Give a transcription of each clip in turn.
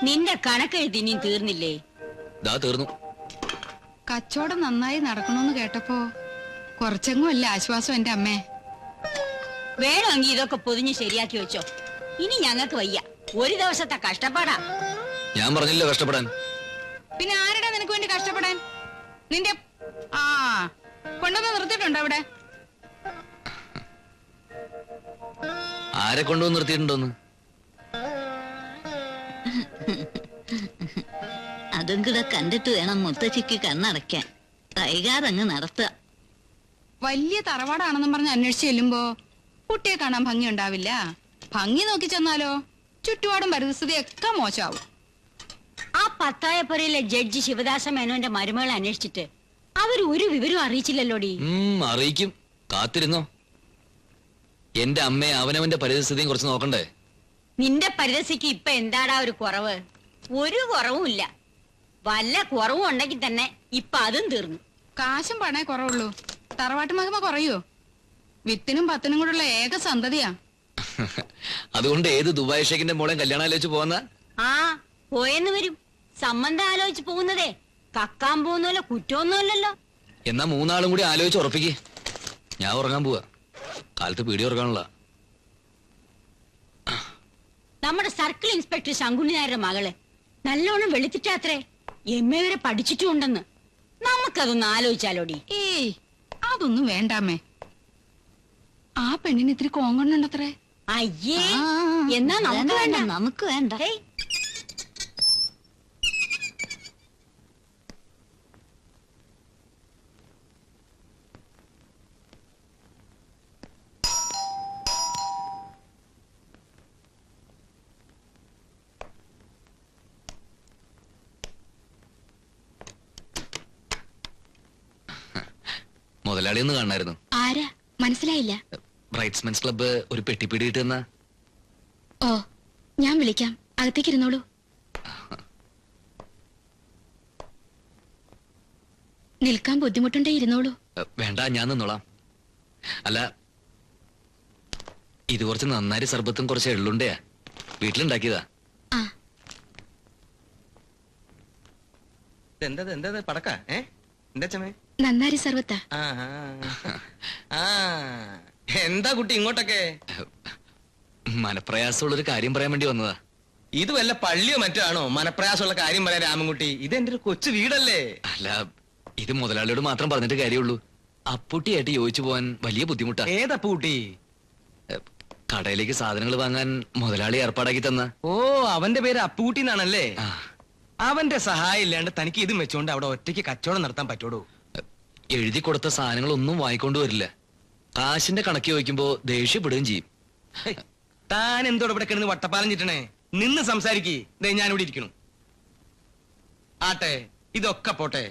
നിന്റെ കണക്കെഴുതി ഇനിയും തീർന്നില്ലേ? തീർന്നു. കച്ചവടം നന്നായി നടക്കണമെന്ന് കേട്ടപ്പോ കുറച്ചെങ്ങും അല്ല ആശ്വാസം എന്റെ അമ്മേ. വേണമെങ്കിൽ ഇതൊക്കെ പൊതിഞ്ഞ് ശരിയാക്കി വെച്ചോ. ഇനി ഞങ്ങൾക്ക് വയ്യ, ഒരു ദിവസത്തെ കഷ്ടപ്പാടാ. ഞാൻ പറഞ്ഞില്ല കഷ്ടപ്പെടാൻ. പിന്നെ ആരുടെ നിനക്ക് വേണ്ടി കഷ്ടപ്പെടാൻ? നിന്റെ കൊണ്ടുവന്ന് നിർത്തിയിട്ടുണ്ടോ അവിടെ? ആരെ കൊണ്ടുവന്ന് നിർത്തിയിട്ടുണ്ടോന്ന്? അതും കൂടെ കണ്ടിട്ട് വേണം മുത്തച്ഛിക്ക് കണ്ണടയ്ക്കാൻ. കൈകാതങ്ങ് നടത്തുക. വലിയ തറവാടാണെന്നും പറഞ്ഞ് അന്വേഷിച്ച് ചെല്ലുമ്പോ കുട്ടിയെ കാണാൻ ഭംഗി ഉണ്ടാവില്ല. ഭംഗി നോക്കി ചെന്നാലോ ചുറ്റുപാടും പരിസ്ഥിതിയൊക്കെ മോശമാവും. ആ പത്തായപ്പുരയിലെ ജഡ്ജി ശിവദാസ മേനോന്റെ മരുമകളെ അന്വേഷിച്ചിട്ട് അവർ ഒരു വിവരവും അറിയിച്ചില്ലല്ലോടി. അറിയിക്കും, കാത്തിരുന്നോ. എന്റെ അമ്മയെ അവനവന്റെ പരിസ്ഥിതിയും കുറച്ച് നോക്കണ്ടേ? നിന്റെ പരിസ്ഥിതിക്ക് ഇപ്പൊ എന്താടാ ഒരു കുറവ്? ഒരു കുറവുമില്ല. വല്ല കുറവും ഉണ്ടെങ്കിൽ തന്നെ ഇപ്പൊ അതും തീർന്നു. കാശും പണേ കുറവുള്ളൂ, തറവാട്ട് മഹിമ കുറയോ? വിത്തിനും പത്തിനും കൂടെയുള്ള ഏക സന്തതിയാ. അതുകൊണ്ട് ഏത് ദുബായ് ഷേഖിന്റെ മോളെ കല്യാണം ആലോചിച്ച് പോകുന്ന? പോയെന്ന് വരും. സംബന്ധം ആലോചിച്ച് പോകുന്നതേ കക്കാൻ പോകുന്നല്ലോ, കുറ്റമൊന്നുമല്ലല്ലോ. എന്നാ മൂന്നാളും കൂടി ആലോചിച്ച് ഉറപ്പിക്ക്. ഞാൻ ഉറങ്ങാൻ പോവാ, കാലത്ത് പീടി ഉറങ്ങാനുള്ള. നമ്മുടെ സർക്കിൾ ഇൻസ്പെക്ടർ ശങ്കുണ്ണി നായരുടെ മകള് നല്ലോണം വെളുത്തിട്ടാത്രേ. MA വരെ പഠിച്ചിട്ടുണ്ടെന്ന്. നമുക്കതൊന്ന് ആലോചിച്ചാലോടി. ഏയ് അതൊന്നും വേണ്ടാമേ. ആ പെണ്ണിന് ഇത്തിരി കോങ്കണ്ണുണ്ടത്രേ. അയ്യേ, എന്നാ നമുക്ക് വേണ്ട. നമുക്ക് വേണ്ട. മുതലാളി ഒന്ന് കാണായിരുന്നു. ആരാ മനസ്സിലായില്ല? ബ്രൈറ്റ്സ്മെൻസ് ക്ലബ്ബ് ഒരു പെട്ടിപ്പിടി കിട്ടുന്ന. ഓ, ഞാൻ വിളിക്കാം, അകത്തേക്ക് ഇരുന്നോളൂ. നിൽക്കാൻ ബുദ്ധിമുട്ടുണ്ടേ ഇരുന്നോളൂ. വേണ്ട, ഞാൻ നിന്നോളാം. അല്ല, ഇത് കുറച്ച് നന്നാരി സർബത്തും കുറച്ച് എള്ളുണ്ടയാ, വീട്ടിലുണ്ടാക്കിയതാ. എന്താ പടക്ക? നന്നാരി സർവത്താ. എന്താ കുട്ടി ഇങ്ങോട്ടൊക്കെ? മനപ്രയാസമുള്ളൊരു കാര്യം പറയാൻ വേണ്ടി വന്നതാ. ഇത് വല്ല പള്ളിയോ മറ്റോ ആണോ മനപ്രയാസമുള്ള കാര്യം പറയാൻ രാമൻകുട്ടി? ഇത് എന്റെ ഒരു കൊച്ചു വീടല്ലേ. അല്ല, ഇത് മുതലാളിയോട് മാത്രം പറഞ്ഞിട്ട് കാര്യമുള്ളൂ. അപ്പൂട്ടിയായിട്ട് യോജിച്ചു പോവാൻ വലിയ ബുദ്ധിമുട്ടാ. ഏതപ്പൂട്ടി? കടയിലേക്ക് സാധനങ്ങൾ വാങ്ങാൻ മുതലാളി ഏർപ്പാടാക്കി തന്ന. ഓ, അവന്റെ പേര് അപ്പൂട്ടി എന്നാണല്ലേ. അവന്റെ സഹായം ഇല്ലാണ്ട് തനിക്ക് ഇതും വെച്ചോണ്ട് അവിടെ ഒറ്റയ്ക്ക് കച്ചവടം നടത്താൻ പറ്റോടൂ? എഴുതി കൊടുത്ത സാധനങ്ങളൊന്നും വാങ്ങിക്കൊണ്ട് വരില്ല. കാശിന്റെ കണക്ക് ചോദിക്കുമ്പോ ദേഷ്യപ്പെടുകയും ചെയ്യും. താൻ എന്തോടെ ഇവിടെ കിടന്ന് വട്ടപ്പാലം ചിട്ടണേ? നിന്ന് സംസാരിക്കേ. ഞാനിവിടെ ഇരിക്കണു. ആട്ടെ, ഇതൊക്കെ പോട്ടെ,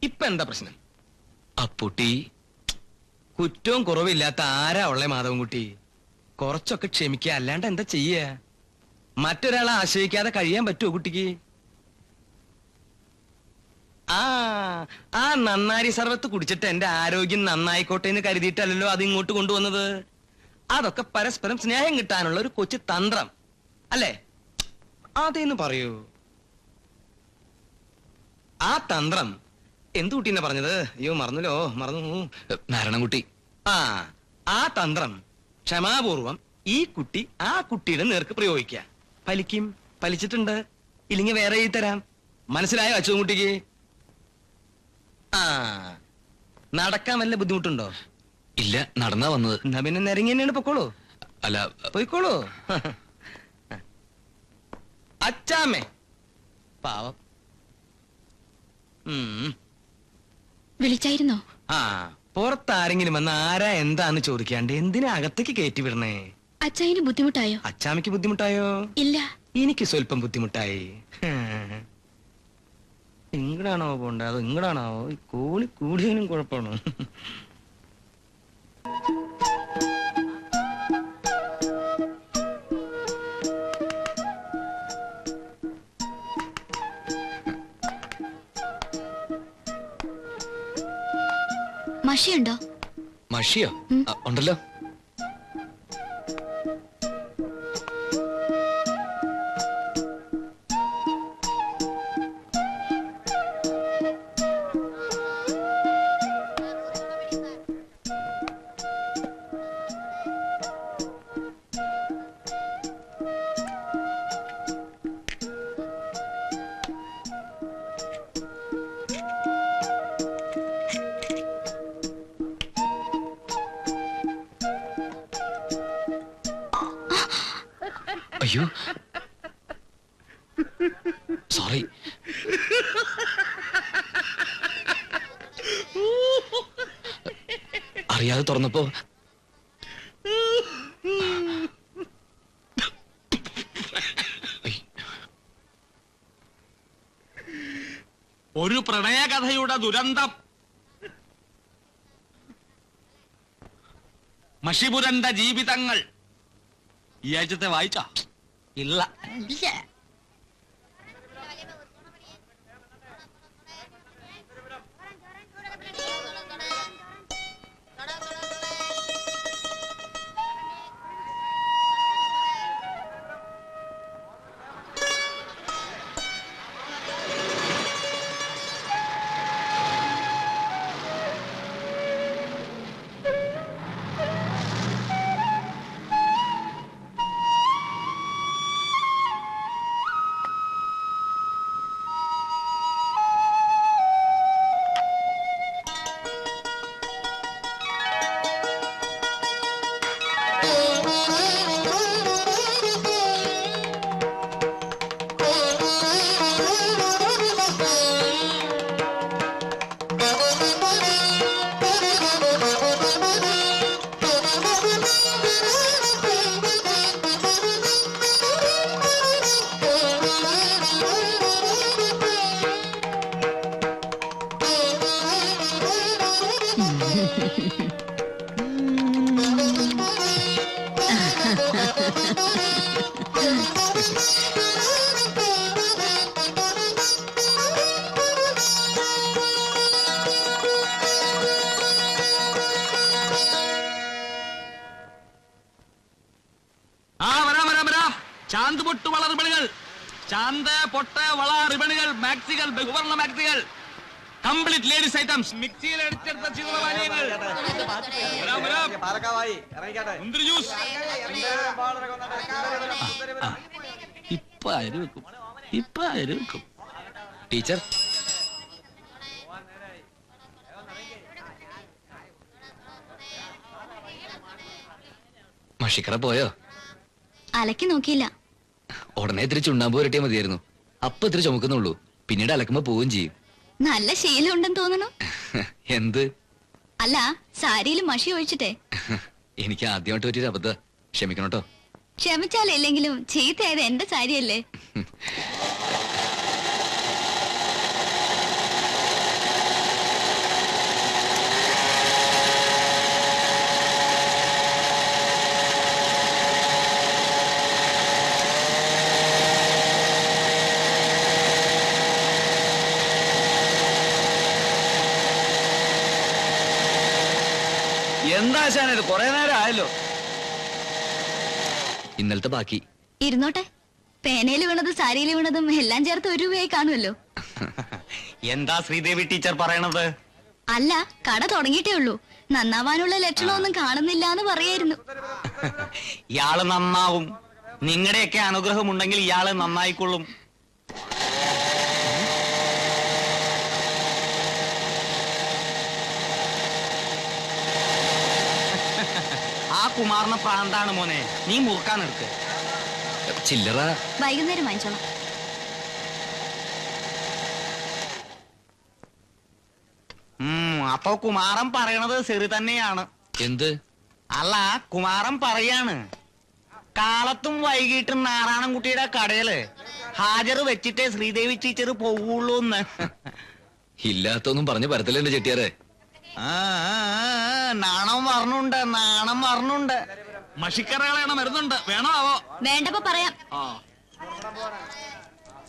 ഇപ്പൊ എന്താ പ്രശ്നം? അപ്പൂട്ടി കുറ്റവും കുറവില്ലാത്ത ആരാ ഉള്ളേ മാധവൻകുട്ടി? കുറച്ചൊക്കെ ക്ഷമിക്കുക, അല്ലാണ്ട് എന്താ ചെയ്യ? മറ്റൊരാളെ ആശ്രയിക്കാതെ കഴിയാൻ പറ്റുമോ കുട്ടിക്ക്? ആ നന്നാരി സർവത്ത് കുടിച്ചിട്ട് എന്റെ ആരോഗ്യം നന്നായിക്കോട്ടെ എന്ന് കരുതിയിട്ടല്ലോ അത് ഇങ്ങോട്ട് കൊണ്ടുവന്നത്. അതൊക്കെ പരസ്പരം സ്നേഹം കിട്ടാനുള്ള ഒരു കൊച്ചു തന്ത്രം അല്ലേ? അതേന്ന് പറയൂ. ആ തന്ത്രം എന്തു കുട്ടീനെ പറഞ്ഞത്? അയ്യോ, മറന്നു. നാരായണൻകുട്ടി. ആ തന്ത്രം ക്ഷമാപൂർവം ഈ കുട്ടി ആ കുട്ടിയുടെ നേർക്ക് പ്രയോഗിക്കുക. ഫലിക്കും. ഫലിച്ചിട്ടുണ്ട്. ഇല്ലെങ്കിൽ വേറെ എഴുതി തരാം. മനസ്സിലായോ അച്ചുകുട്ടിക്ക്? നടക്കാൻ വല്ല ബുദ്ധിമുട്ടുണ്ടോ? ഇല്ല, നടന്നാ വന്നത്. എന്നാ പിന്നെ നിരങ്ങി തന്നെയാണ്. പൊക്കോളൂ. അല്ല, പോയിക്കോളൂ. അച്ചാമ്മേ പാവം. വിളിച്ചായിരുന്നോ? പുറത്താരെങ്കിലും വന്ന് ആരാ എന്താന്ന് ചോദിക്കാണ്ട് എന്തിനാ അകത്തേക്ക് കയറ്റി വിടണേ? അച്ചായന് ബുദ്ധിമുട്ടായോ? അച്ചാമ്മയ്ക്ക് ബുദ്ധിമുട്ടായോ? ഇല്ല, എനിക്ക് സ്വല്പം ബുദ്ധിമുട്ടായി. ഇങ്ങടാണോ പോണ്ടേ അതോ ഇങ്ങടാണോ? കൂടി കൂടിയതിനും കുഴപ്പമാണോ? മഷിയുണ്ടോ? മഷിയോ? ഉണ്ടല്ലോ. അയ്യോ സോറി. അറിയാതെ തുറന്നപ്പോ ഒരു പ്രണയകഥയുടെ ദുരന്തം. മഷിപുരന്റെ ജീവിതങ്ങൾ ഈ ആഴ്ചത്തെ വായിച്ചോ? ഇല്ല. ചാന്ത് പൊട്ട് വള റിബണുകൾ, ചാന്ത് പൊട്ട് വള റിബണുകൾ, മാക്സികൾ, ബഹുവർണ്ണ മാക്സികൾ, കംപ്ലീറ്റ് ലേഡീസ് ഐറ്റംസ്, മിക്സിയിൽ അടിച്ചെടുത്ത ചിത്രപാനീയങ്ങൾ, മുന്തിരി ജ്യൂസ്. ഇപ്പൊ അരുവെക്കും, ഇപ്പൊ അരുവെക്കും. ടീച്ചർ മഷിക്കറ പോയോ? അലക്കി നോക്കിയില്ല. ഉടനെ ഇത്തിരി ചുണ്ണാമ്പ് പുരട്ടിയാ മതിയായിരുന്നു. അപ്പൊ ഇത്തിരി ചുമക്കുന്നുള്ളൂ, പിന്നീട് അലക്കുമ്പോ പോവുകയും ചെയ്യും. നല്ല ശീലം ഉണ്ടെന്ന് തോന്നണു. എന്ത്? അല്ല, സാരിയിൽ മഷി ഒഴിച്ചിട്ടേ. എനിക്ക് ആദ്യമായിട്ട് പറ്റിയൊരു അബദ്ധ, ക്ഷമിക്കണോട്ടോ. ക്ഷമിച്ചാലില്ലെങ്കിലും ചീത്തയായത് എന്റെ സാരിയല്ലേ. എന്താ ഇത് കൊറേ നേരം ആയല്ലോ. ഇന്നലത്തെ ബാക്കി ഇരുന്നോട്ടെ. പേനയിൽ വീണതും സാരിയിൽ വീണതും എല്ലാം ചേർത്ത് 1 രൂപയായി കാണുമല്ലോ. എന്താ ശ്രീദേവി ടീച്ചർ പറയണത്? അല്ല, കട തുടങ്ങിയിട്ടേ ഉള്ളൂ. നന്നാവാനുള്ള ലക്ഷണമൊന്നും കാണുന്നില്ല എന്ന് പറയായിരുന്നു. ഇയാള് നന്നാവും. നിങ്ങളുടെയൊക്കെ അനുഗ്രഹം ഉണ്ടെങ്കിൽ ഇയാള് നന്നായിക്കൊള്ളും. ആ കുമാറിന് പ്രാന്താണ് മോനെ, നീ മുറുക്കാൻ എടുക്ക്. ചില്ലറ വൈകുന്നേരം വാങ്ങിച്ചോളാം. അപ്പൊ കുമാരൻ പറയണത് ശരി തന്നെയാണ്. എന്ത്? അല്ല, കുമാരൻ പറയാണ് കാലത്തും വൈകിട്ടും നാരായണൻകുട്ടിയുടെ കടയില് ഹാജർ വെച്ചിട്ടേ ശ്രീദേവി ടീച്ചർ പോവുള്ളൂ എന്ന്. ഇല്ലാത്തൊന്നും പറഞ്ഞു പരത്തില്ല എന്റെ ചെട്ടിയാറെ. നാണം പറഞ്ഞുണ്ട്, നാണം പറഞ്ഞുണ്ട്. മഷിക്കറകളാണ് മരുന്നുണ്ട്, വേണോ ആവോ? വേണ്ടപ്പോ പറയാം.